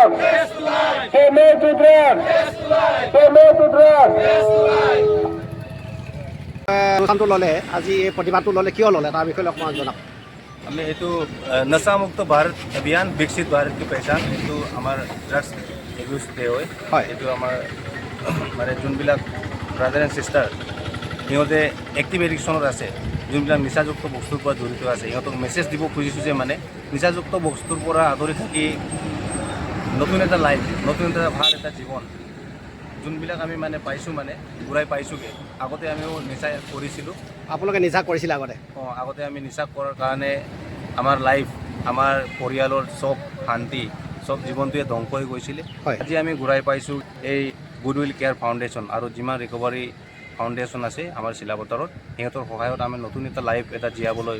drugs. Say no to drugs. Say no to drugs. অনুষ্ঠানটো ল'লে আজি এই প্ৰতিবাদটো ল'লে কিয় ল'লে তাৰ বিষয়ে অকণমান জনাওক আমি এইটো নশামুক্ত ভাৰত অভিযান বিকশিত ভাৰত কি পেচান এইটো আমাৰ ড্ৰাগছ এবিউজ ডে হয় এইটো আমাৰ মানে যোনবিলাক ব্ৰাদাৰ এণ্ড ছিষ্টাৰ সিহঁতে এক্টিভ এডিকশ্যনত আছে যোনবিলাক নিচাযুক্ত বস্তুৰ পৰা জড়িত আছে সিহঁতক মেছেজ দিব খুজিছোঁ যে মানে নিচাযুক্ত বস্তুৰ পৰা আঁতৰি থাকি নতুন এটা লাইফ নতুন এটা ভাল এটা জীৱন যোনবিলাক আমি মানে পাইছোঁ মানে ঘূৰাই পাইছোঁগৈ আগতে আমিও নিচা কৰিছিলোঁ আপোনালোকে নিচা কৰিছিলে আগতে আগতে আমি নিচা কৰাৰ কাৰণে আমাৰ লাইফ আমাৰ পৰিয়ালৰ চব শান্তি চব জীৱনটোৱে ধ্বংস হৈ গৈছিলে আজি আমি ঘূৰাই পাইছোঁ এই গুডউইল কেয়াৰ ফাউণ্ডেশ্যন আৰু যিমান ৰিকভাৰী ফাউণ্ডেশ্যন আছে আমাৰ চিলাপথাৰত সিহঁতৰ সহায়ত আমি নতুন এটা লাইফ এটা জীয়াবলৈ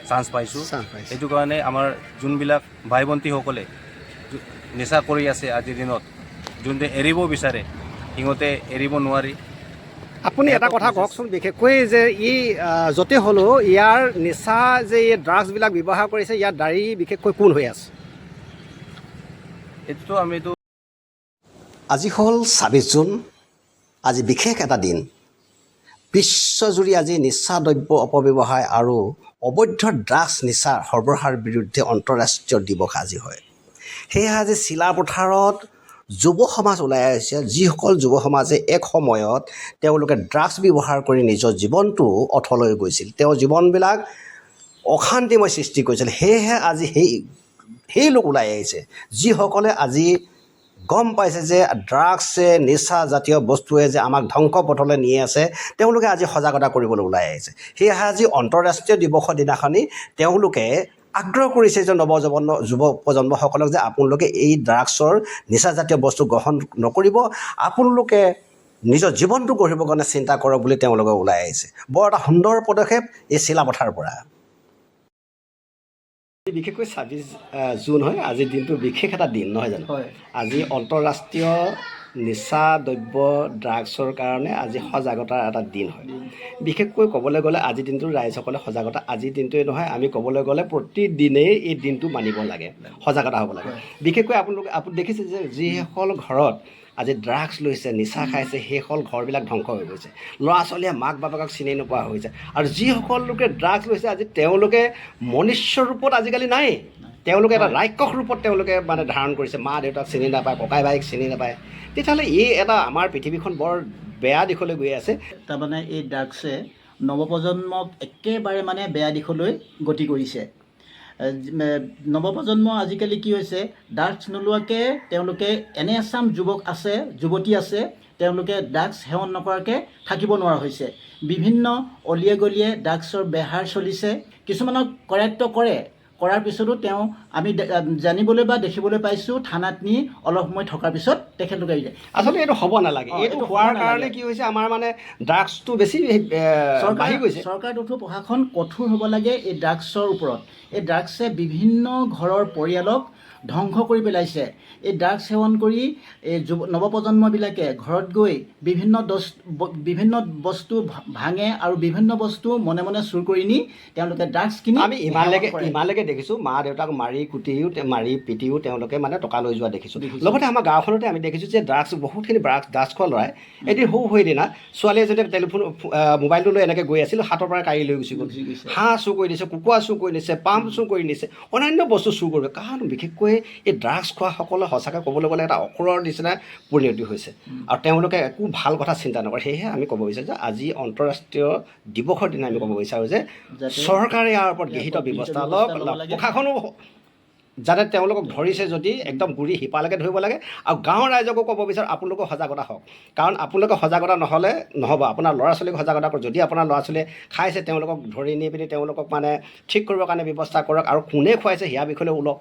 চান্স পাইছোঁ সেইটো কাৰণে আমাৰ যোনবিলাক ভাই ভণ্টিসকলে নিচা কৰি আছে আজিৰ দিনত যোনটো এৰিব বিচাৰে সিহঁতে এৰিব নোৱাৰি আপুনি এটা কথা কওকচোন বিশেষকৈ যে ই য'তে হ'লেও ইয়াৰ নিচা যে এই ড্ৰাগছবিলাক ব্যৱহাৰ কৰিছে ইয়াৰ দাড়ি বিশেষকৈ কোন হৈ আছে এইটোতো আমিতো আজি হ'ল ২৬ জুন আজি বিশেষ এটা দিন বিশ্বজুৰি আজি নিচা দ্ৰব্য অপব্যৱহাৰ আৰু অবৈধ ড্ৰাগছ নিচাৰ সৰবৰাহৰ বিৰুদ্ধে আন্তঃৰাষ্ট্ৰীয় দিৱস আজি হয় সেয়েহে আজি চিলাপথাৰত যুৱ সমাজ ওলাই আহিছে যিসকল যুৱ সমাজে এক সময়ত তেওঁলোকে ড্ৰাগছ ব্যৱহাৰ কৰি নিজৰ জীৱনটো অথলৈ গৈছিল তেওঁৰ জীৱনবিলাক অশান্তিময় সৃষ্টি কৰিছিল সেয়েহে আজি সেই লোক ওলাই আহিছে যিসকলে আজি গম পাইছে যে ড্ৰাগছে নিচা জাতীয় বস্তুৱে যে আমাক ধ্বংস পথলৈ নি আছে তেওঁলোকে আজি সজাগতা কৰিবলৈ ওলাই আহিছে সেয়েহে আজি আন্তঃৰাষ্ট্ৰীয় দিৱসৰ দিনাখনি তেওঁলোকে আগ্ৰহ কৰিছে যে যুৱ প্ৰজন্মসকলক যে আপোনালোকে এই ড্ৰাগছৰ নিচাজাতীয় বস্তু গ্ৰহণ নকৰিব আপোনালোকে নিজৰ জীৱনটো গঢ়িবৰ কাৰণে চিন্তা কৰক বুলি তেওঁলোকে ওলাই আহিছে বৰ এটা সুন্দৰ পদক্ষেপ এই চিলাপথাৰৰ পৰা বিশেষকৈ ২৬ জুন হয় আজিৰ দিনটো বিশেষ এটা দিন নহয় জানো আজি আন্তঃৰাষ্ট্ৰীয় নিচা দ্ৰব্য ড্ৰাগছৰ কাৰণে আজি সজাগতাৰ এটা দিন হয় বিশেষকৈ ক'বলৈ গ'লে আজিৰ দিনটো ৰাইজসকলে সজাগতা আজিৰ দিনটোৱে নহয় আমি ক'বলৈ গ'লে প্ৰতিদিনেই এই দিনটো মানিব লাগে সজাগতা হ'ব লাগে বিশেষকৈ আপুনি দেখিছে যে যিসকল ঘৰত আজি ড্ৰাগছ লৈছে নিচা খাইছে সেইসকল ঘৰবিলাক ধ্বংস হৈ গৈছে ল'ৰা ছোৱালীয়ে মাক বাপেকক চিনি নোপোৱা হৈছে আৰু যিসকল লোকে ড্ৰাগছ লৈছে আজি তেওঁলোকে মনুষ্য ৰূপত আজিকালি নাই তেওঁলোকে এটা ৰাক্ষস ৰূপত তেওঁলোকে মানে ধাৰণ কৰিছে মা দেউতাক চিনি নাপায় ককাই ভাইক চিনি নাপায় তেতিয়াহ'লে এই এটা আমাৰ পৃথিৱীখন বৰ বেয়া দিশলৈ গৈ আছে তাৰমানে এই ড্ৰাগছে নৱপ্ৰজন্মক একেবাৰে মানে বেয়া দিশলৈ গতি কৰিছে নৱপ্ৰজন্ম আজিকালি কি হৈছে ড্ৰাগছ নোলোৱাকৈ তেওঁলোকে এনে এচাম যুৱক আছে যুৱতী আছে তেওঁলোকে ড্ৰাগছ সেৱন নকৰাকৈ থাকিব নোৱাৰা হৈছে বিভিন্ন অলিয়ে গলিয়ে ড্ৰাগছৰ বেহাৰ চলিছে কিছুমানক কৰায়ত্ব কৰাৰ পিছতো তেওঁ আমি জানিবলৈ বা দেখিবলৈ পাইছোঁ থানাত নি অলপ সময় থকাৰ পিছত তেখেতলোকে এৰি যায় আচলতে এইটো হ'ব নালাগে এইটো হোৱাৰ কাৰণে কি হৈছে আমাৰ মানে ড্ৰাগছটো বেছি বাঢ়ি গৈছে চৰকাৰ তথা প্ৰশাসন কঠোৰ হ'ব লাগে এই ড্ৰাগছৰ ওপৰত এই ড্ৰাগছে বিভিন্ন ঘৰৰ পৰিয়ালক ধ্বংস কৰি পেলাইছে এই ড্ৰাগছ সেৱন কৰি এই নৱপ্ৰজন্মবিলাকে ঘৰত গৈ বিভিন্ন বস্তু ভাঙে আৰু বিভিন্ন বস্তু মনে মনে চুৰ কৰি নি তেওঁলোকে ড্ৰাগছ কিনি আমি ইমানলৈকে দেখিছোঁ মা দেউতাক মাৰি পিটিও তেওঁলোকে মানে টকা লৈ যোৱা দেখিছোঁ লগতে আমাৰ গাঁওখনতে আমি দেখিছোঁ যে বহুতখিনি ড্ৰাগছ খোৱা ল'ৰাই এদিন সেইদিনা ছোৱালী এজনীয়ে মোবাইলটো লৈ এনেকৈ গৈ আছিল হাতৰ পৰা কাঢ়ি লৈ গুচি গ'ল হাঁহ চুৰ কৰি নিছে কুকুৰা চুৰ কৰি নিছে পাম চুৰ কৰি নিছে অন্যান্য বস্তু চুৰ কৰিব কাৰণ বিশেষকৈ এই ড্ৰাগছ খোৱাসকলে সঁচাকৈ ক'বলৈ গ'লে এটা অসুৰৰ নিচিনা পৰিণতি হৈছে আৰু তেওঁলোকে একো ভাল কথা চিন্তা নকৰে সেয়েহে আমি ক'ব বিচাৰোঁ যে আজি আন্তঃৰাষ্ট্ৰীয় দিৱসৰ দিনা আমি ক'ব বিচাৰোঁ যে চৰকাৰে ইয়াৰ ওপৰত গৃহীত ব্যৱস্থা লওক প্ৰশাসনো যাতে তেওঁলোকক ধৰিছে যদি একদম গুৰি শিপালৈকে ধৰিব লাগে আৰু গাঁৱৰ ৰাইজকো ক'ব বিচাৰোঁ আপোনালোকে সজাগতা হওক কাৰণ আপোনালোকে সজাগতা নহ'লে নহ'ব আপোনাৰ ল'ৰা ছোৱালীক সজাগতা কৰক যদি আপোনাৰ ল'ৰা ছোৱালীয়ে খাইছে তেওঁলোকক ধৰি নি পিনি তেওঁলোকক মানে ঠিক কৰিবৰ কাৰণে ব্যৱস্থা কৰক আৰু কোনে খুৱাইছে সেয়া বিষয়লৈ ওলক